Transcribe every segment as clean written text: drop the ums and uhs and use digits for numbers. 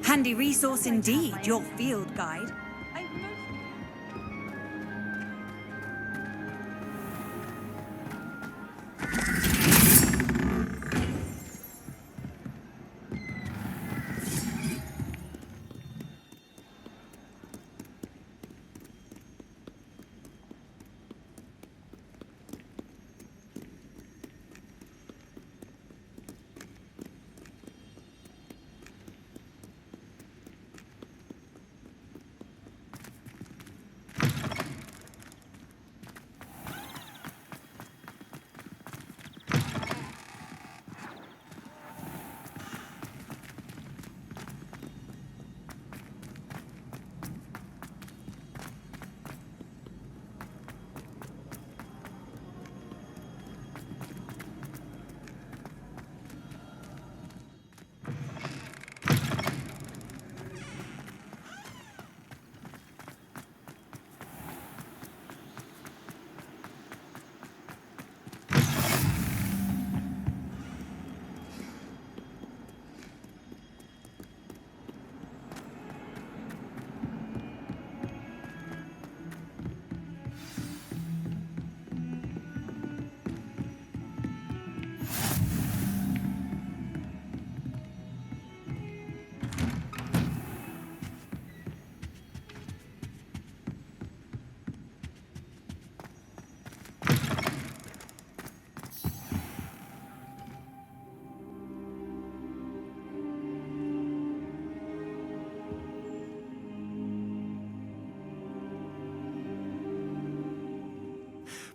Handy resource indeed, your field guide.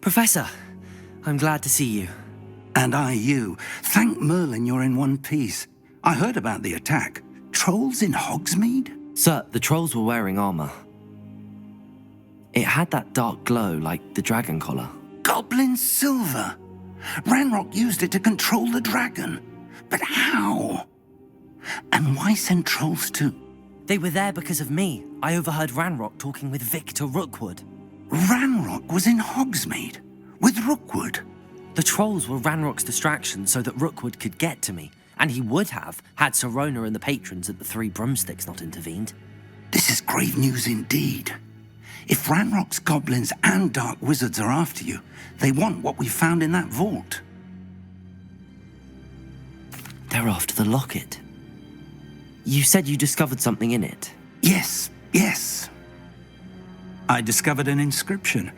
Professor, I'm glad to see you. And I you. Thank Merlin you're in one piece. I heard about the attack. Trolls in Hogsmeade? Sir, the trolls were wearing armor. It had that dark glow like the dragon collar. Goblin silver! Ranrock used it to control the dragon. But how? And why send trolls too? They were there because of me. I overheard Ranrock talking with Victor Rookwood. Ranrock was in Hogsmeade? With Rookwood? The trolls were Ranrock's distraction so that Rookwood could get to me. And he would have, had Sirona and the patrons at the Three Broomsticks not intervened. This is grave news indeed. If Ranrock's goblins and dark wizards are after you, they want what we found in that vault. They're after the locket. You said you discovered something in it. Yes. I discovered an inscription.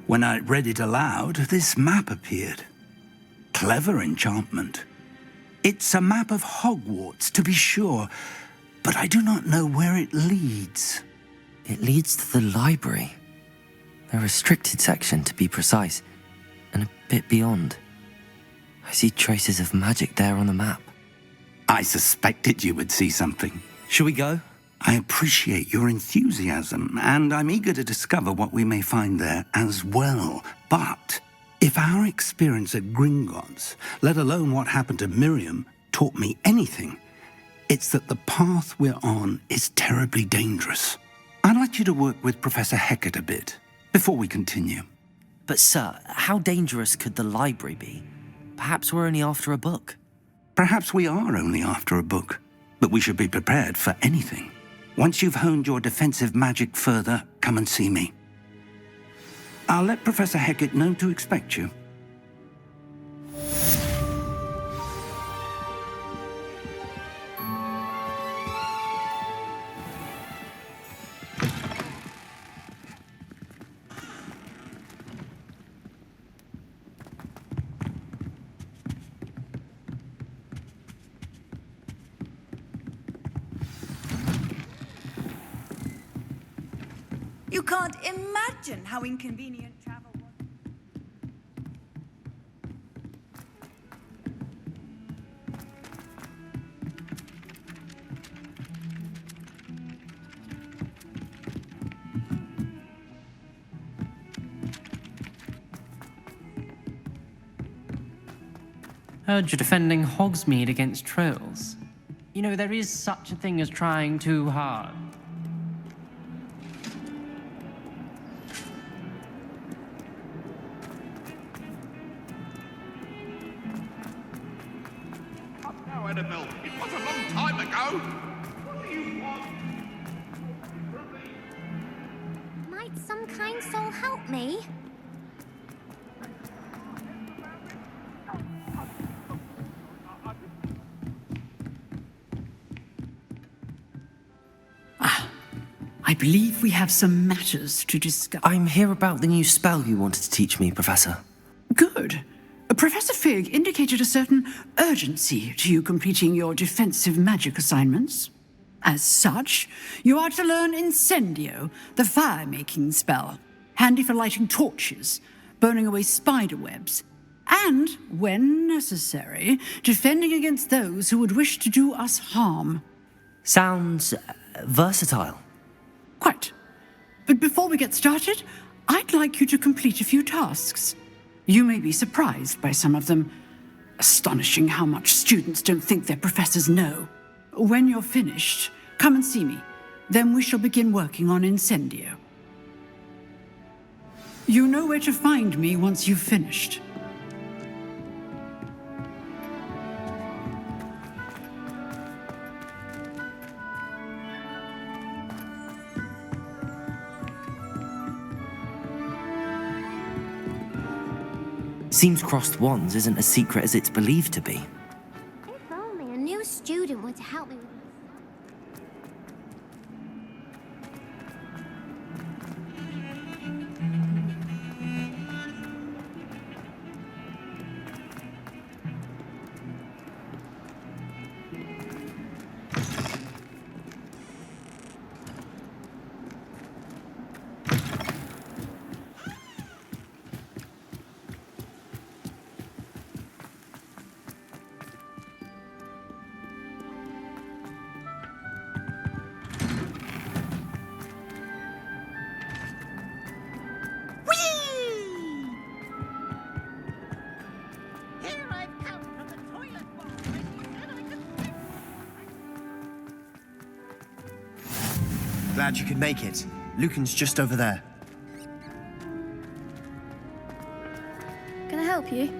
When I read it aloud, this map appeared. Clever enchantment. It's a map of Hogwarts, to be sure, but I do not know where it leads. It leads to the library. A restricted section, to be precise, and a bit beyond. I see traces of magic there on the map. I suspected you would see something. Shall we go? I appreciate your enthusiasm, and I'm eager to discover what we may find there as well. But if our experience at Gringotts, let alone what happened to Miriam, taught me anything, it's that the path we're on is terribly dangerous. I'd like you to work with Professor Hecat a bit before we continue. But sir, how dangerous could the library be? Perhaps we're only after a book. Perhaps we are only after a book, but we should be prepared for anything. Once you've honed your defensive magic further, come and see me. I'll let Professor Hecat know to expect you. You can't imagine how inconvenient travel was. Heard you're defending Hogsmeade against trolls. You know, there is such a thing as trying too hard. Now, Annabelle, it was a long time ago. Might some kind soul help me? I believe we have some matters to discuss. I'm here about the new spell you wanted to teach me, Professor. Good. Professor Fig indicated a certain urgency to you completing your defensive magic assignments. As such, you are to learn Incendio, the fire-making spell, handy for lighting torches, burning away spider webs, and, when necessary, defending against those who would wish to do us harm. Sounds versatile. Quite. But before we get started, I'd like you to complete a few tasks. You may be surprised by some of them. Astonishing how much students don't think their professors know. When you're finished, come and see me. Then we shall begin working on Incendio. You know where to find me once you've finished. Seems crossed wands isn't as secret as it's believed to be. If only a new student were to help me with this. Glad you could make it. Lucan's just over there. Can I help you?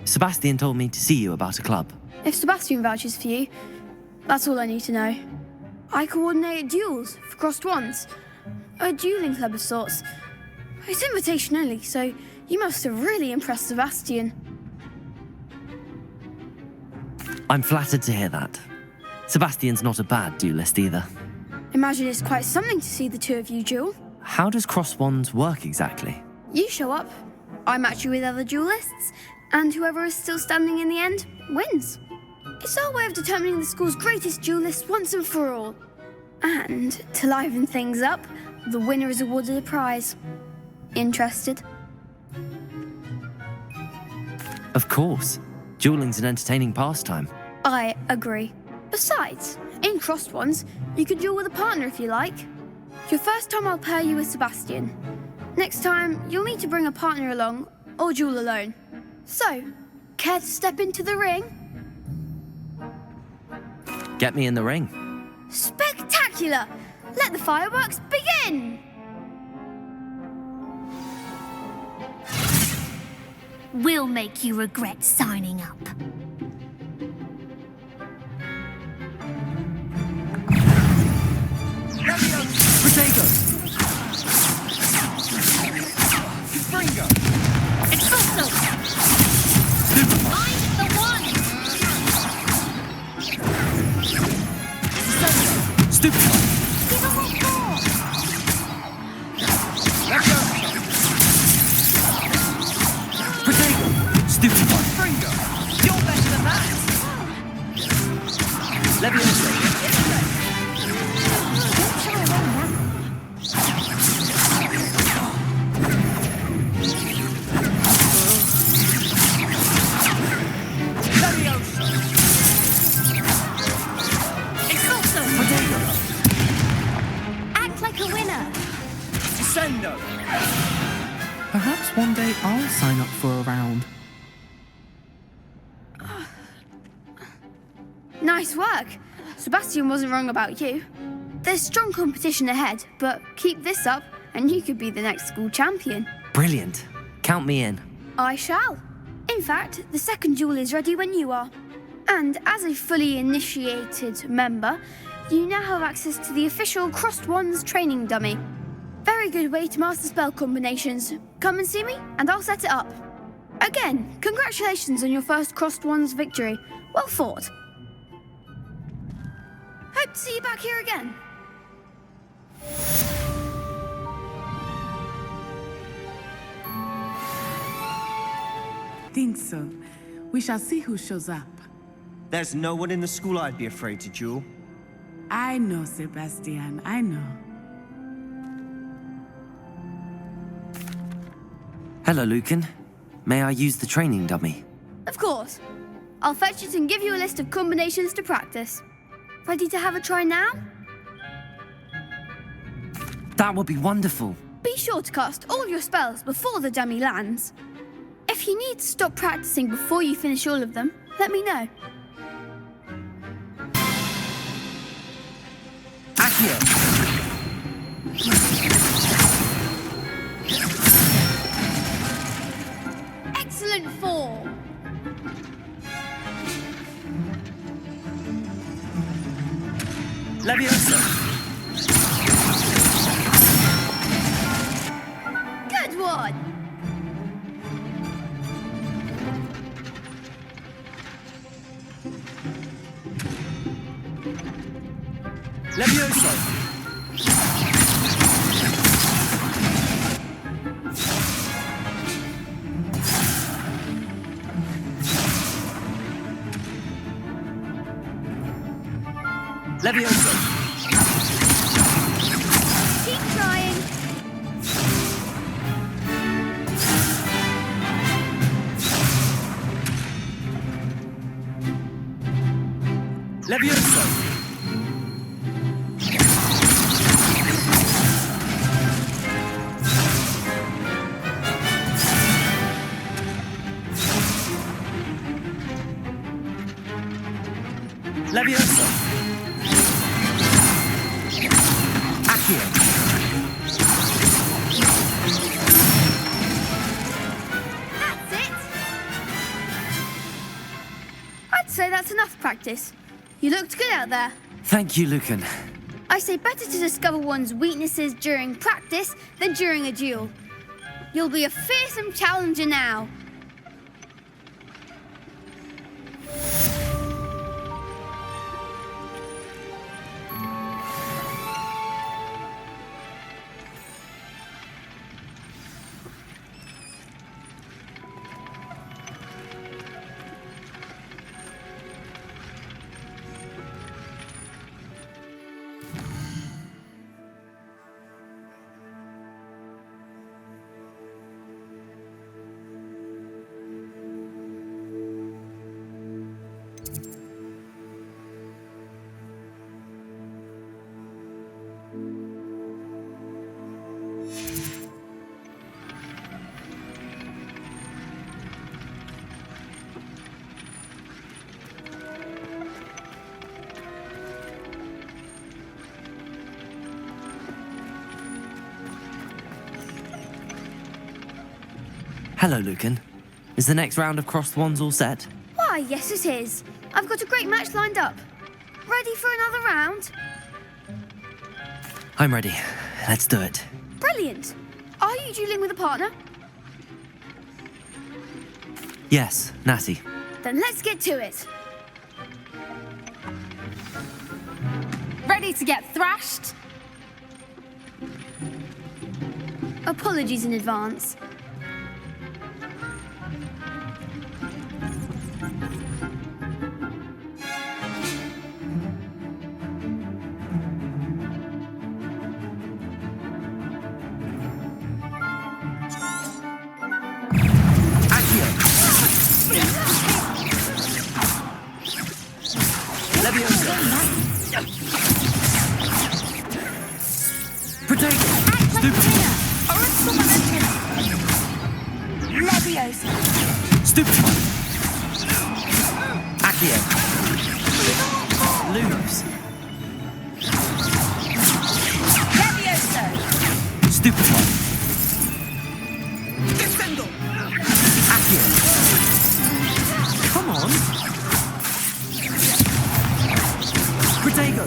Sebastian told me to see you about a club. If Sebastian vouches for you, that's all I need to know. I coordinate duels for crossed wands. A dueling club of sorts. It's invitation only, so you must have really impressed Sebastian. I'm flattered to hear that. Sebastian's not a bad duelist either. Imagine it's quite something to see the two of you duel. How does cross wands work exactly? You show up, I match you with other duelists, and whoever is still standing in the end wins. It's our way of determining the school's greatest duelist once and for all. And to liven things up, the winner is awarded a prize. Interested? Of course. Dueling's an entertaining pastime. I agree. Besides, in crossed ones, you can duel with a partner if you like. Your first time I'll pair you with Sebastian. Next time, you'll need to bring a partner along, or duel alone. So, care to step into the ring? Get me in the ring. Spectacular! Let the fireworks begin! We'll make you regret signing up. Potato! Fringo! Expulso! I'm the one! Stupid! Give him what for! Let's go! Potato! Stupid one! Fringo! You're better than that! Leviosa! Perhaps one day I'll sign up for a round. Nice work. Sebastian wasn't wrong about you. There's strong competition ahead, but keep this up and you could be the next school champion. Brilliant. Count me in. I shall. In fact, the second duel is ready when you are. And as a fully initiated member, you now have access to the official Crossed Wands training dummy. Very good way to master spell combinations. Come and see me, and I'll set it up. Again, congratulations on your first Crossed Wands victory. Well fought. Hope to see you back here again. Think so. We shall see who shows up. There's no one in the school I'd be afraid to duel. I know, Sebastian, I know. Hello, Lucan. May I use the training dummy? Of course. I'll fetch it and give you a list of combinations to practice. Ready to have a try now? That would be wonderful. Be sure to cast all your spells before the dummy lands. If you need to stop practicing before you finish all of them, let me know. Accio! Excellent form! Leviosa! Good one! Leviosa! Leviosa! Keep trying! Leviosa! Leviosa! Accio! That's it! I'd say that's enough practice. You looked good out there. Thank you, Lucan. I say better to discover one's weaknesses during practice than during a duel. You'll be a fearsome challenger now. Hello, Lucan. Is the next round of Crossed Wands all set? Why, yes it is. I've got a great match lined up. Ready for another round? I'm ready. Let's do it. Brilliant. Are you dueling with a partner? Yes, Natty. Then let's get to it. Ready to get thrashed? Apologies in advance. Protect! Stupid! Leviosa. Stupid! Accio! Lumos! Leviosa. Stupid one! Defendo. Accio! Come on! Protego!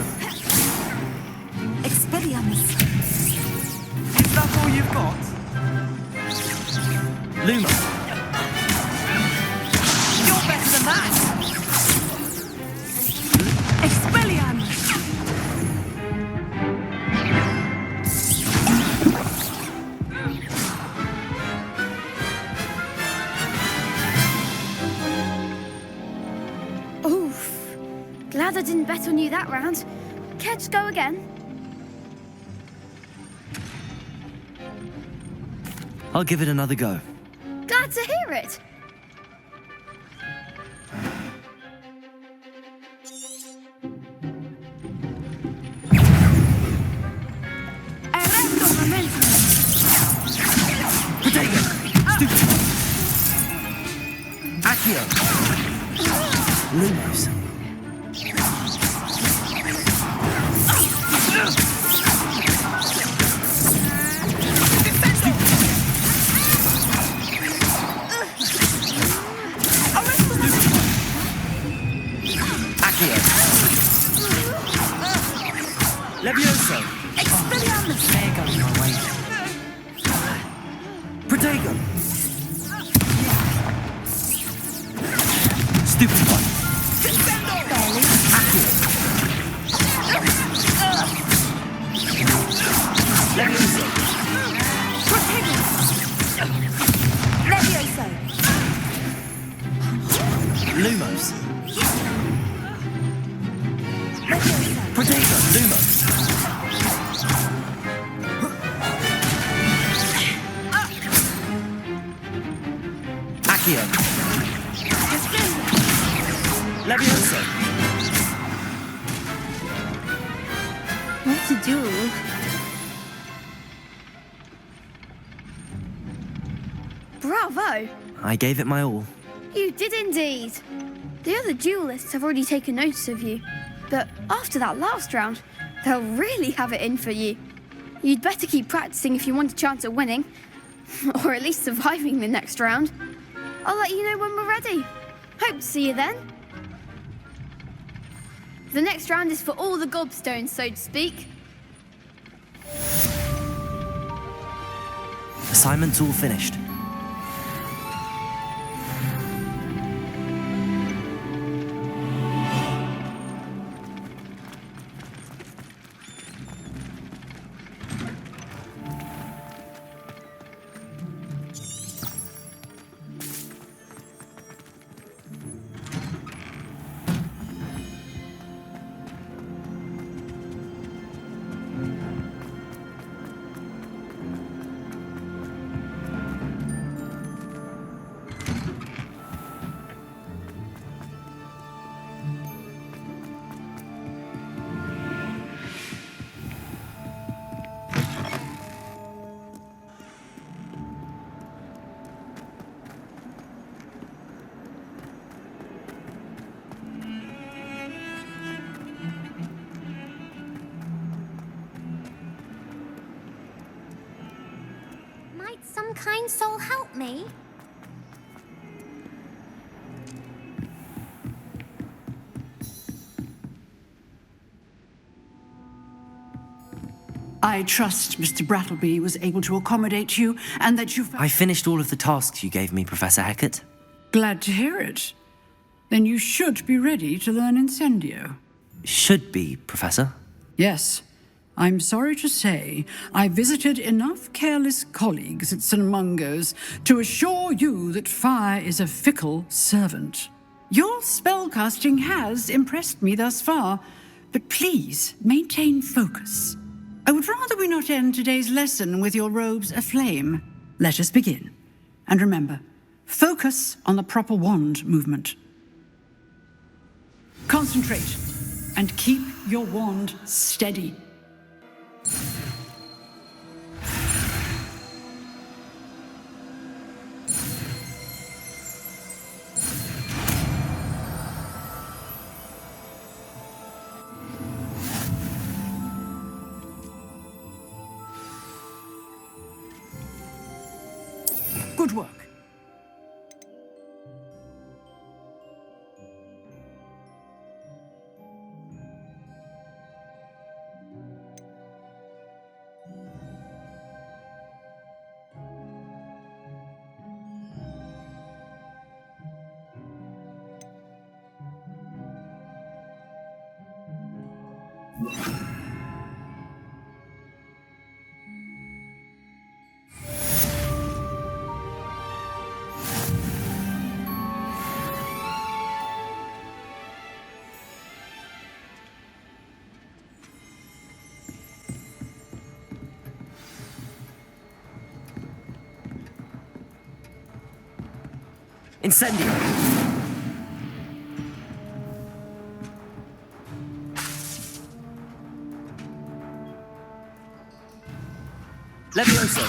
Expelliarmus. Is that all you've got? Luma! You're better than that. Expelliarmus. Oof. Glad I didn't bet on you that round. Care to go again? I'll give it another go. Glad to hear it. Erecto momentum. Protego! Stupid! Accio! Lumos! Accio! Levioso! Expelliarmus. They're going my way. Protego! Stupid one! Accio! Levioso! Levioso. Lumos! Levioso. Protego! Lumos! Accio! Levioso! What to do? Bravo! I gave it my all. You did indeed. The other duelists have already taken notice of you, but after that last round, they'll really have it in for you. You'd better keep practicing if you want a chance at winning, or at least surviving the next round. I'll let you know when we're ready. Hope to see you then. The next round is for all the gobstones, so to speak. Assignment's all finished. Might some kind soul help me? I trust Mr. Brattleby was able to accommodate you and that you... I finished all of the tasks you gave me, Professor Hecat. Glad to hear it. Then you should be ready to learn Incendio. Should be, Professor. Yes. I'm sorry to say, I visited enough careless colleagues at St. Mungo's to assure you that fire is a fickle servant. Your spellcasting has impressed me thus far, but please maintain focus. I would rather we not end today's lesson with your robes aflame. Let us begin. And remember, focus on the proper wand movement. Concentrate and keep your wand steady. Good work. Incendio! Levioso!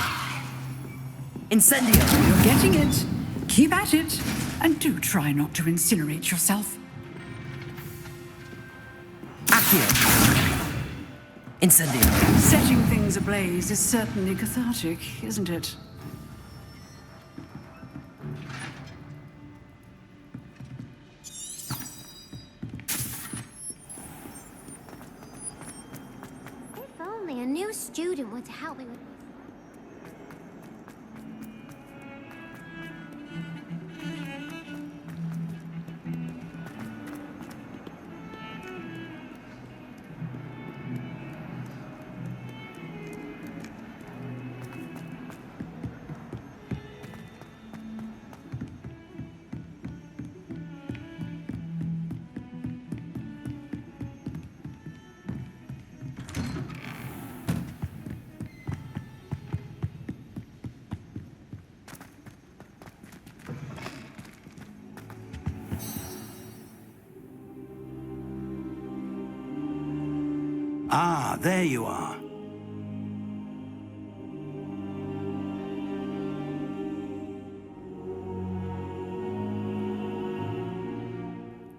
Incendio! You're getting it. Keep at it. And do try not to incinerate yourself. Accio! Incendio! Setting things ablaze is certainly cathartic, isn't it? If only a new student were to help me with this. Ah, there you are.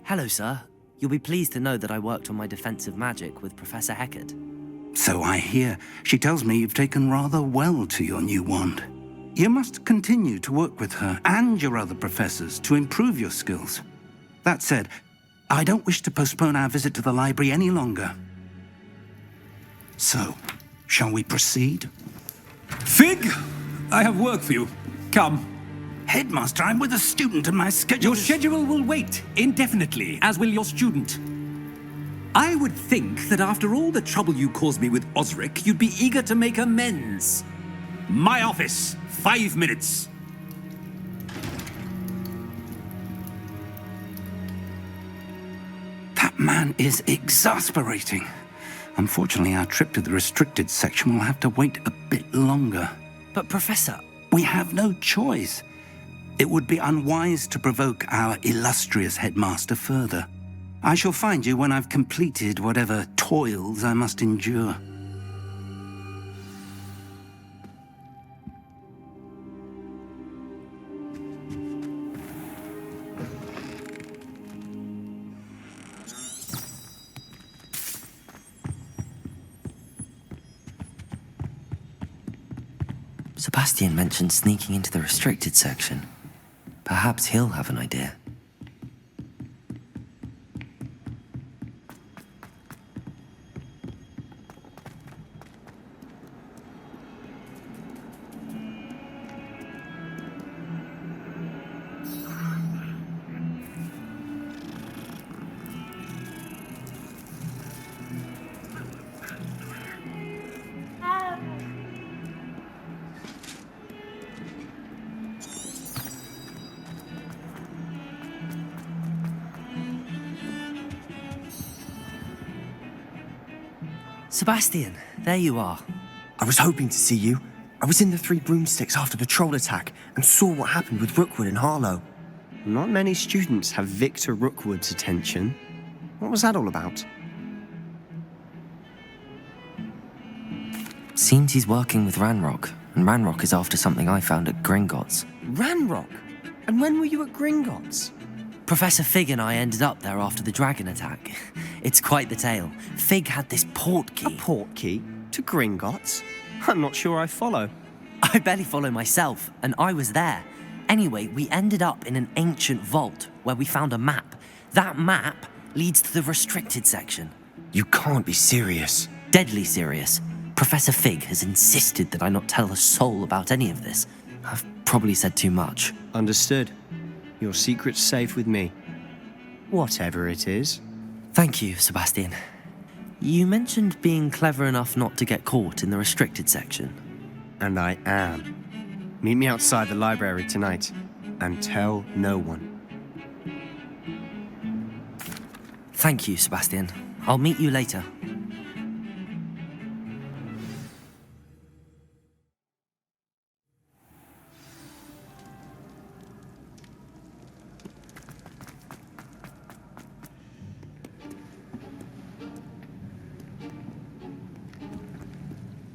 Hello, sir. You'll be pleased to know that I worked on my defensive magic with Professor Heckard. So I hear. She tells me you've taken rather well to your new wand. You must continue to work with her and your other professors to improve your skills. That said, I don't wish to postpone our visit to the library any longer. So, shall we proceed? Fig, I have work for you. Come. Headmaster, I'm with a student and my schedule Your schedule will wait indefinitely, as will your student. I would think that after all the trouble you caused me with Osric, you'd be eager to make amends. My office, 5 minutes. That man is exasperating. Unfortunately, our trip to the restricted section will have to wait a bit longer. But, Professor... We have no choice. It would be unwise to provoke our illustrious headmaster further. I shall find you when I've completed whatever toils I must endure. Sebastian mentioned sneaking into the restricted section. Perhaps he'll have an idea. Sebastian, there you are. I was hoping to see you. I was in the Three Broomsticks after the troll attack and saw what happened with Rookwood and Harlow. Not many students have Victor Rookwood's attention. What was that all about? Seems he's working with Ranrock, and Ranrock is after something I found at Gringotts. Ranrock? And when were you at Gringotts? Professor Fig and I ended up there after the dragon attack. It's quite the tale. Fig had this port key. A port key? To Gringotts? I'm not sure I follow. I barely follow myself, and I was there. Anyway, we ended up in an ancient vault where we found a map. That map leads to the restricted section. You can't be serious. Deadly serious. Professor Fig has insisted that I not tell a soul about any of this. I've probably said too much. Understood. Your secret's safe with me. Whatever it is. Thank you, Sebastian. You mentioned being clever enough not to get caught in the restricted section. And I am. Meet me outside the library tonight, and tell no one. Thank you, Sebastian. I'll meet you later.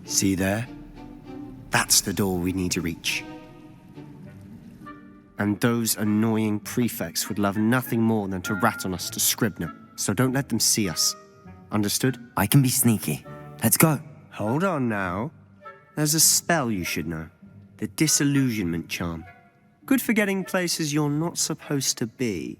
See there? That's the door we need to reach. And those annoying prefects would love nothing more than to rat on us to Scribner, so don't let them see us. Understood? I can be sneaky. Let's go. Hold on now. There's a spell you should know. The Disillusionment Charm. Good for getting places you're not supposed to be.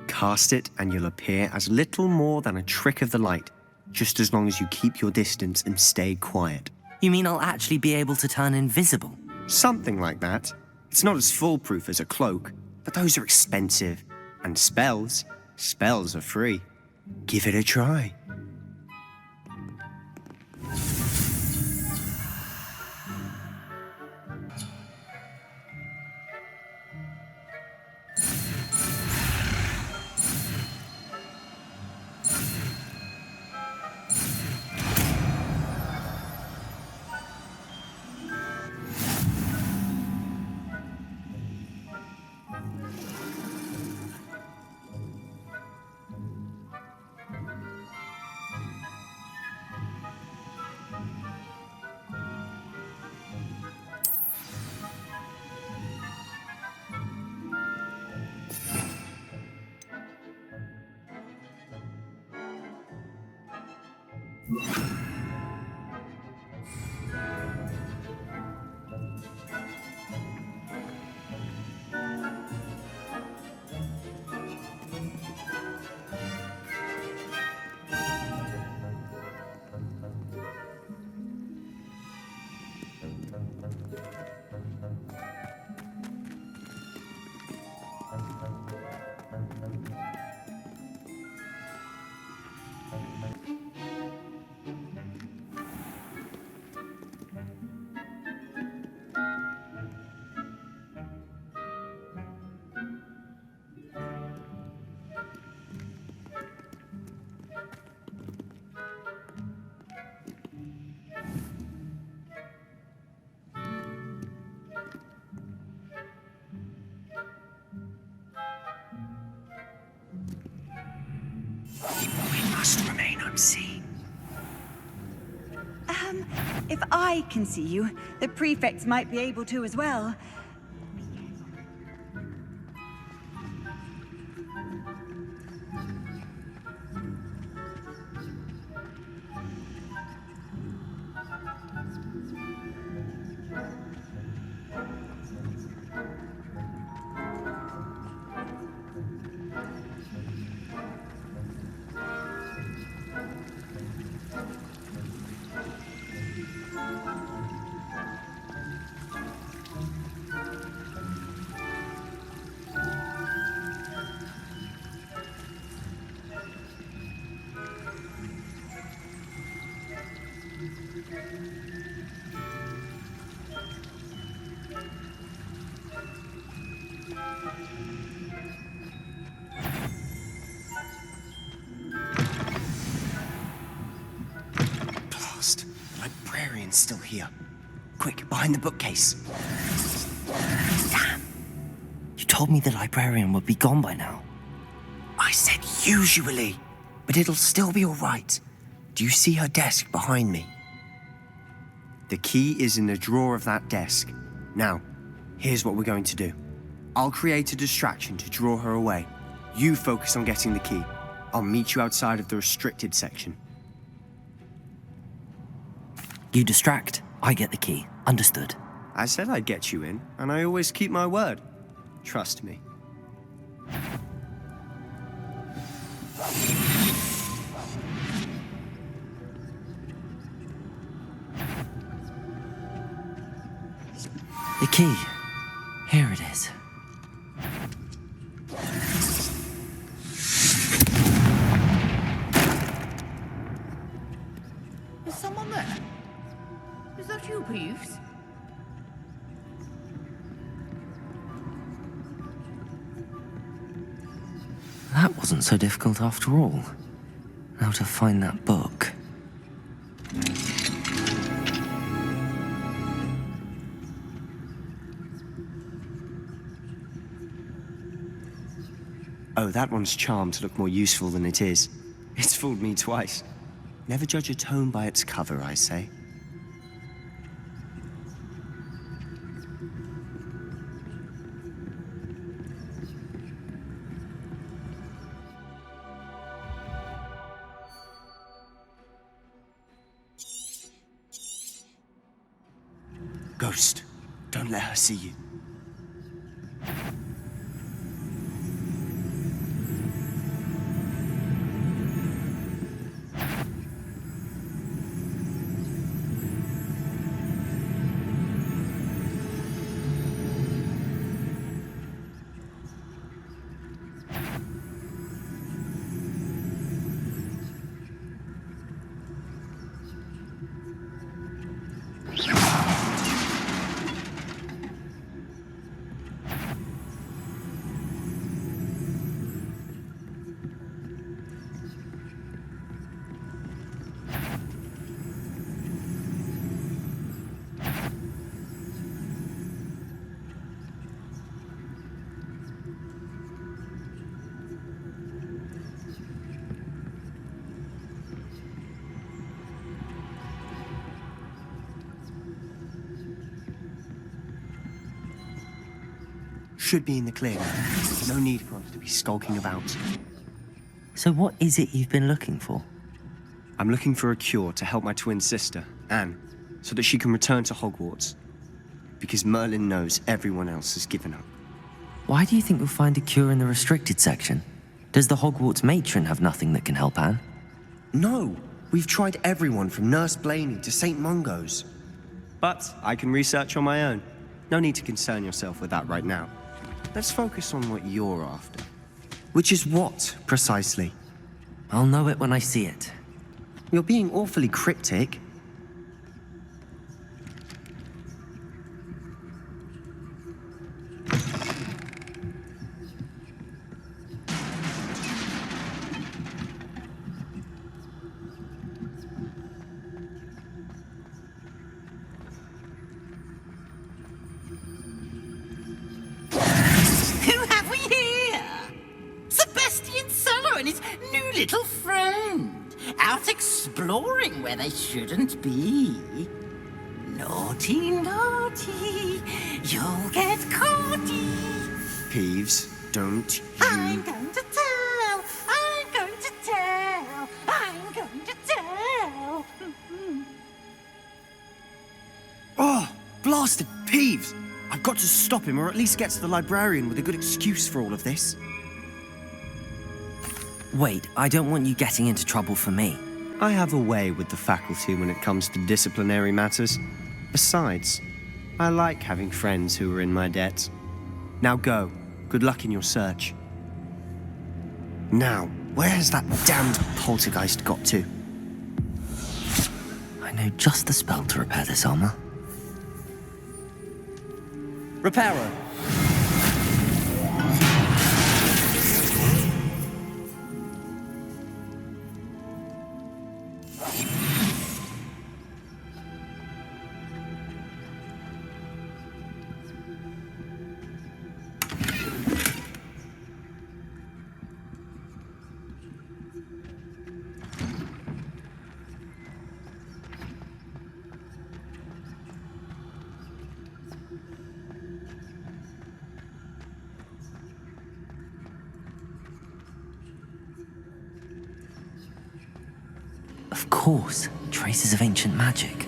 Cast it and you'll appear as little more than a trick of the light, just as long as you keep your distance and stay quiet. You mean I'll actually be able to turn invisible? Something like that. It's not as foolproof as a cloak, but those are expensive. And spells are free. Give it a try. Must remain unseen. If I can see you, the prefects might be able to as well. Blast! The librarian's still here. Quick, behind the bookcase. Damn. You told me the librarian would be gone by now. I said usually, but it'll still be all right. Do you see her desk behind me? The key is in the drawer of that desk. Now, here's what we're going to do. I'll create a distraction to draw her away. You focus on getting the key. I'll meet you outside of the restricted section. You distract, I get the key. Understood. I said I'd get you in, and I always keep my word. Trust me. The key. Here it is. Peeves. That wasn't so difficult after all. Now to find that book. Oh, that one's charmed to look more useful than it is. It's fooled me twice. Never judge a tome by its cover, I say. Ghost, don't let her see you. Should be in the clear. No need for us to be skulking about. So what is it you've been looking for? I'm looking for a cure to help my twin sister, Anne, so that she can return to Hogwarts. Because Merlin knows everyone else has given up. Why do you think you'll find a cure in the restricted section? Does the Hogwarts matron have nothing that can help Anne? No! We've tried everyone from Nurse Blaney to St. Mungo's. But I can research on my own. No need to concern yourself with that right now. Let's focus on what you're after. Which is what, precisely? I'll know it when I see it. You're being awfully cryptic. Little friend, out exploring where they shouldn't be. Naughty, naughty, you'll get caughty. Peeves, don't you... I'm going to tell, I'm going to tell, I'm going to tell. Oh, blasted Peeves! I've got to stop him, or at least get to the librarian with a good excuse for all of this. Wait, I don't want you getting into trouble for me. I have a way with the faculty when it comes to disciplinary matters. Besides, I like having friends who are in my debt. Now go. Good luck in your search. Now, where has that damned poltergeist got to? I know just the spell to repair this armor. Reparo. Of course, traces of ancient magic.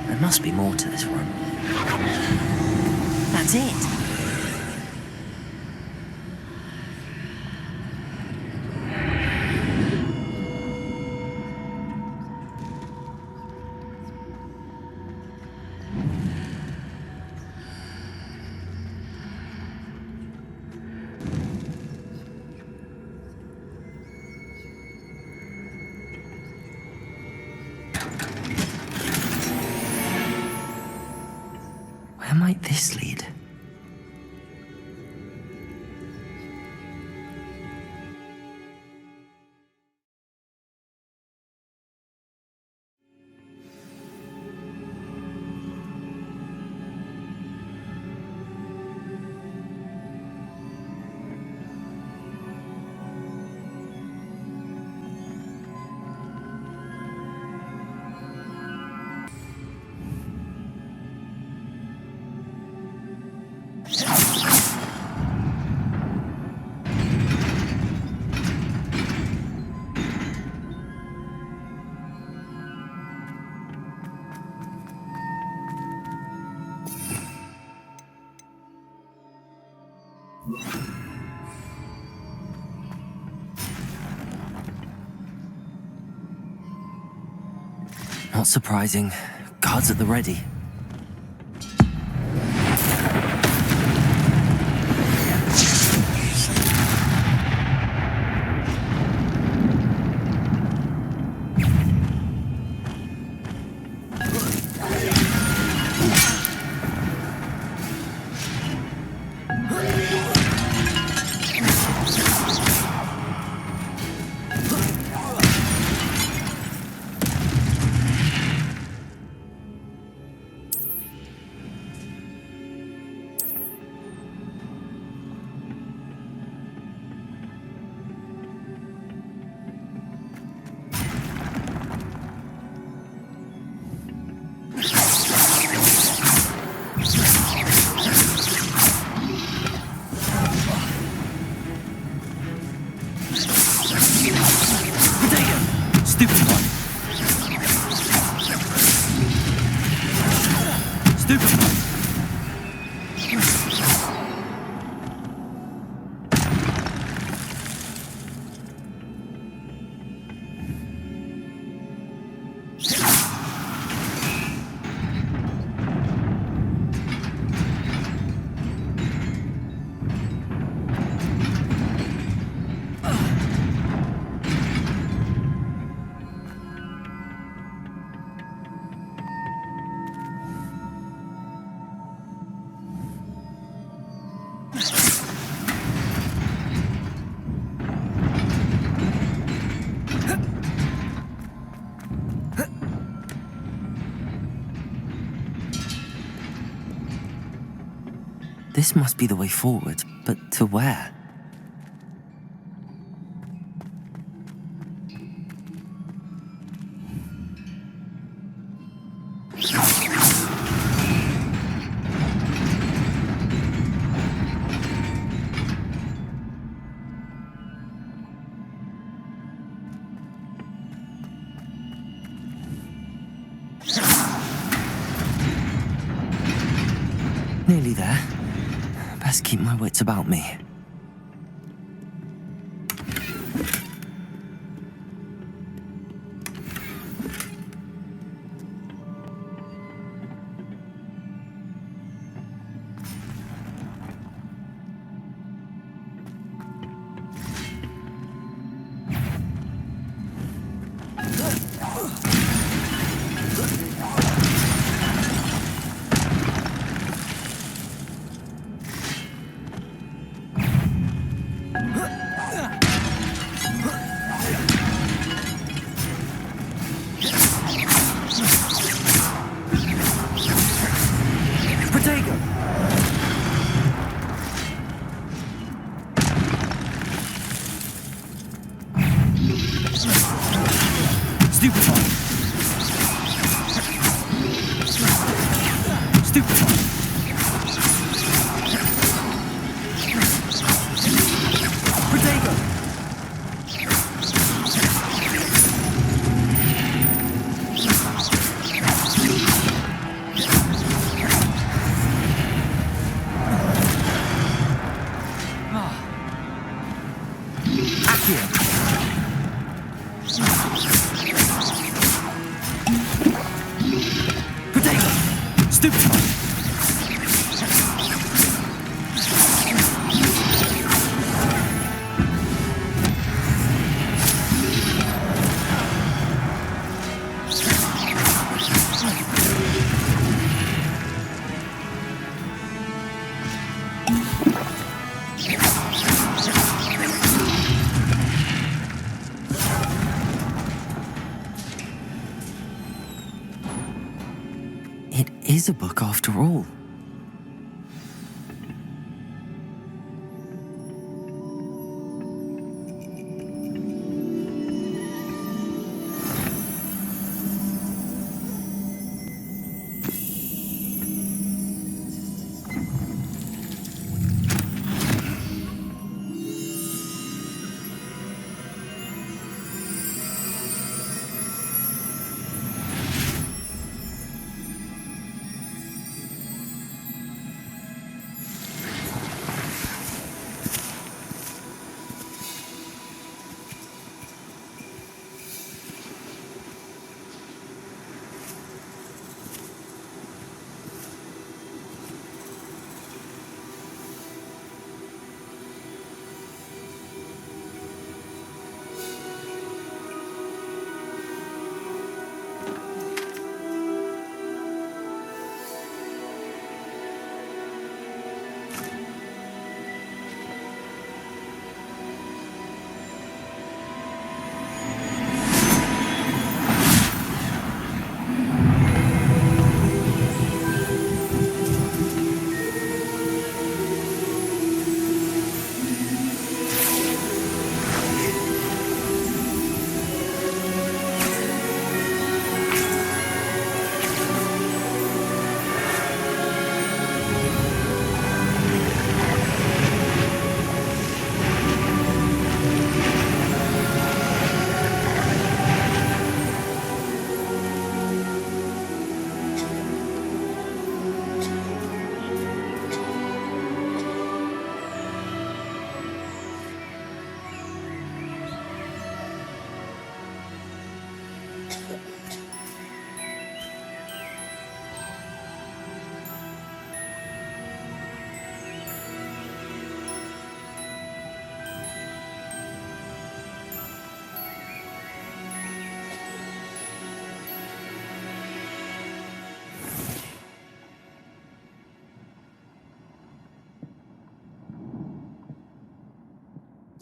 There must be more to this room. That's it! Where might this lead? Not surprising. Guards at the ready. This must be the way forward, but to where? Nearly there. Best keep my wits about me. is a book after all.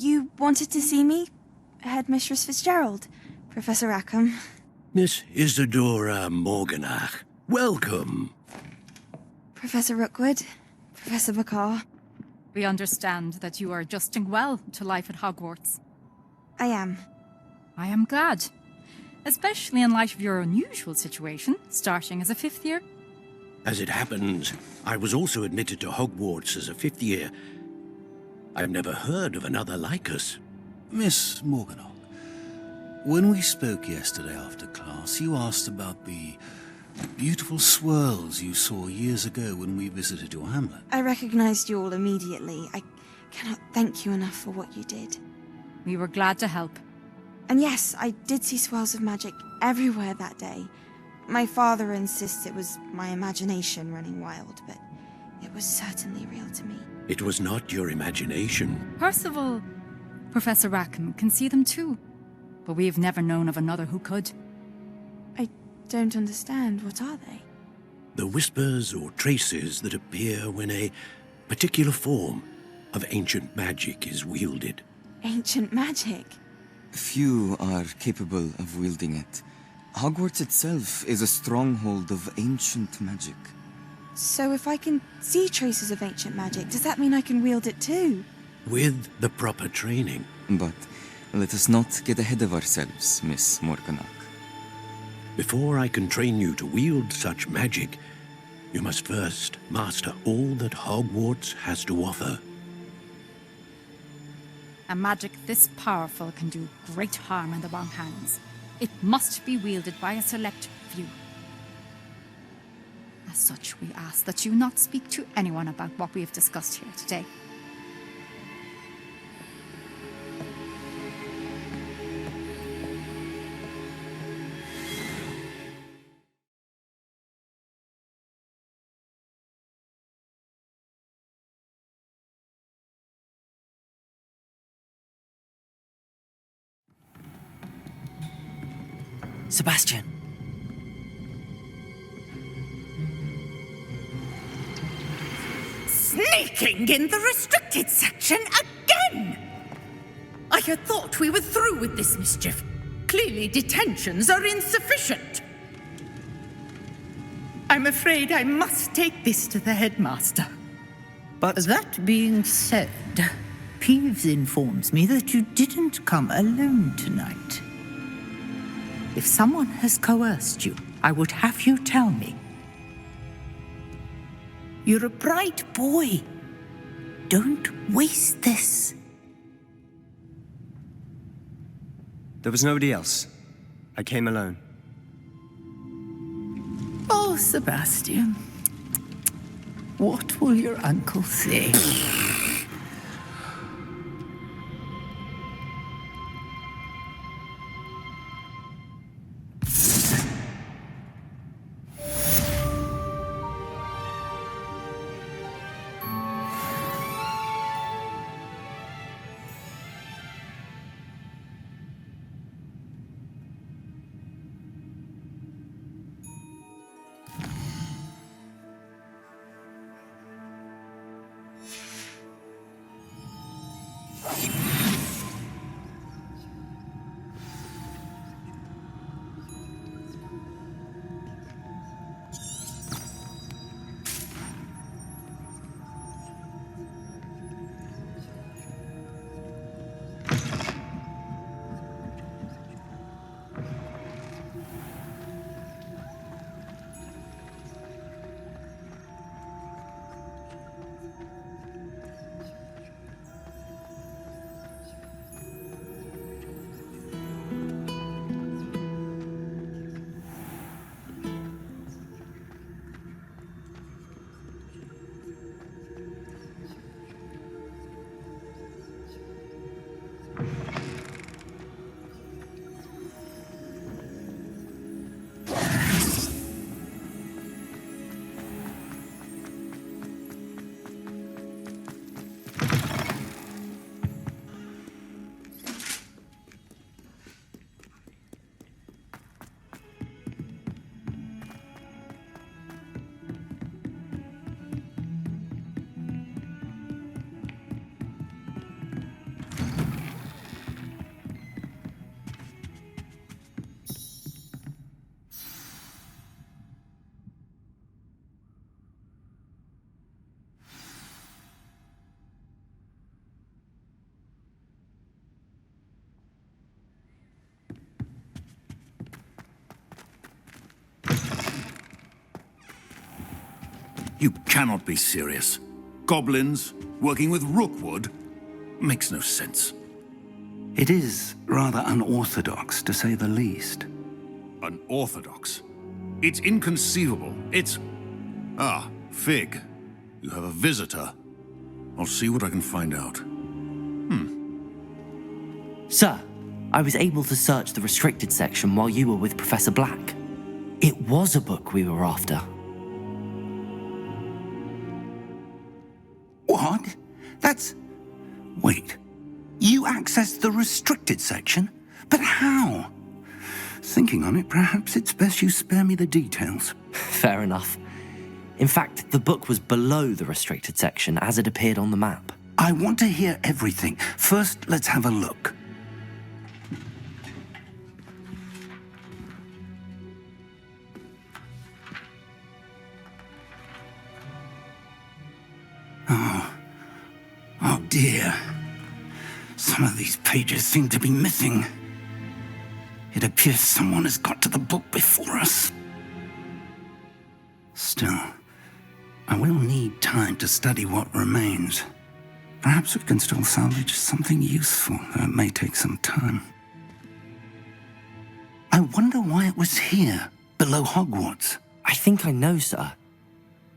You wanted to see me? Headmistress Fitzgerald, Professor Rackham. Miss Isadora Morganach, welcome. Professor Rookwood, Professor McCaw. We understand that you are adjusting well to life at Hogwarts. I am. I am glad. Especially in light of your unusual situation, starting as a 5th year. As it happens, I was also admitted to Hogwarts as a 5th year. I've never heard of another like us. Miss Morganach, when we spoke yesterday after class, you asked about the beautiful swirls you saw years ago when we visited your hamlet. I recognized you all immediately. I cannot thank you enough for what you did. We were glad to help. And yes, I did see swirls of magic everywhere that day. My father insists it was my imagination running wild, but it was certainly real to me. It was not your imagination. Percival, Professor Rackham can see them too, but we have never known of another who could. I don't understand. What are they? The whispers or traces that appear when a particular form of ancient magic is wielded. Ancient magic? Few are capable of wielding it. Hogwarts itself is a stronghold of ancient magic. So if I can see traces of ancient magic, does that mean I can wield it too? With the proper training. But let us not get ahead of ourselves, Miss Morganach. Before I can train you to wield such magic, you must first master all that Hogwarts has to offer. A magic this powerful can do great harm in the wrong hands. It must be wielded by a select few. As such, we ask that you not speak to anyone about what we have discussed here today. Sebastian. Sneaking in the restricted section again! I had thought we were through with this mischief. Clearly detentions are insufficient. I'm afraid I must take this to the headmaster. But that being said, Peeves informs me that you didn't come alone tonight. If someone has coerced you, I would have you tell me. You're a bright boy. Don't waste this. There was nobody else. I came alone. Oh, Sebastian. What will your uncle say? You cannot be serious. Goblins working with Rookwood makes no sense. It is rather unorthodox, to say the least. Unorthodox? It's inconceivable. It's... Ah, Fig. You have a visitor. I'll see what I can find out. Sir, I was able to search the restricted section while you were with Professor Black. It was a book we were after. What? That's... Wait. You accessed the restricted section? But how? Thinking on it, perhaps it's best you spare me the details. Fair enough. In fact, the book was below the restricted section as it appeared on the map. I want to hear everything. First, let's have a look. Oh dear. Some of these pages seem to be missing. It appears someone has got to the book before us. Still, I will need time to study what remains. Perhaps we can still salvage something useful, though it may take some time. I wonder why it was here, below Hogwarts. I think I know, sir.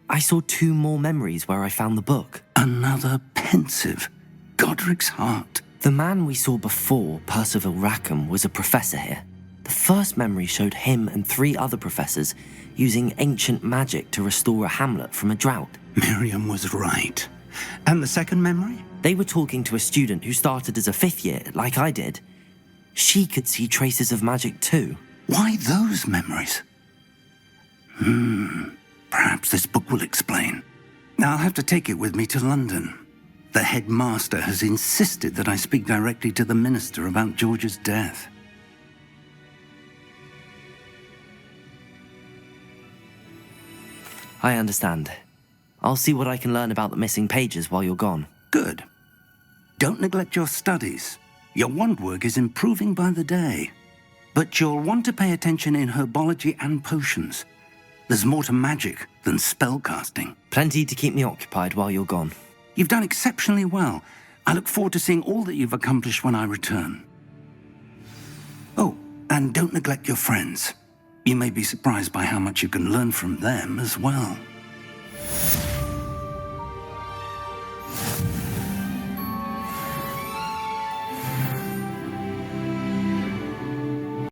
I saw 2 more memories where I found the book. Another pensive. Godric's heart. The man we saw before, Percival Rackham, was a professor here. The first memory showed him and 3 other professors using ancient magic to restore a hamlet from a drought. Miriam was right. And the second memory? They were talking to a student who started as a 5th year, like I did. She could see traces of magic too. Why those memories? Perhaps this book will explain. I'll have to take it with me to London. The headmaster has insisted that I speak directly to the minister about George's death. I understand. I'll see what I can learn about the missing pages while you're gone. Good. Don't neglect your studies. Your wand work is improving by the day. But you'll want to pay attention in herbology and potions. There's more to magic than spellcasting. Plenty to keep me occupied while you're gone. You've done exceptionally well. I look forward to seeing all that you've accomplished when I return. Oh, and don't neglect your friends. You may be surprised by how much you can learn from them as well.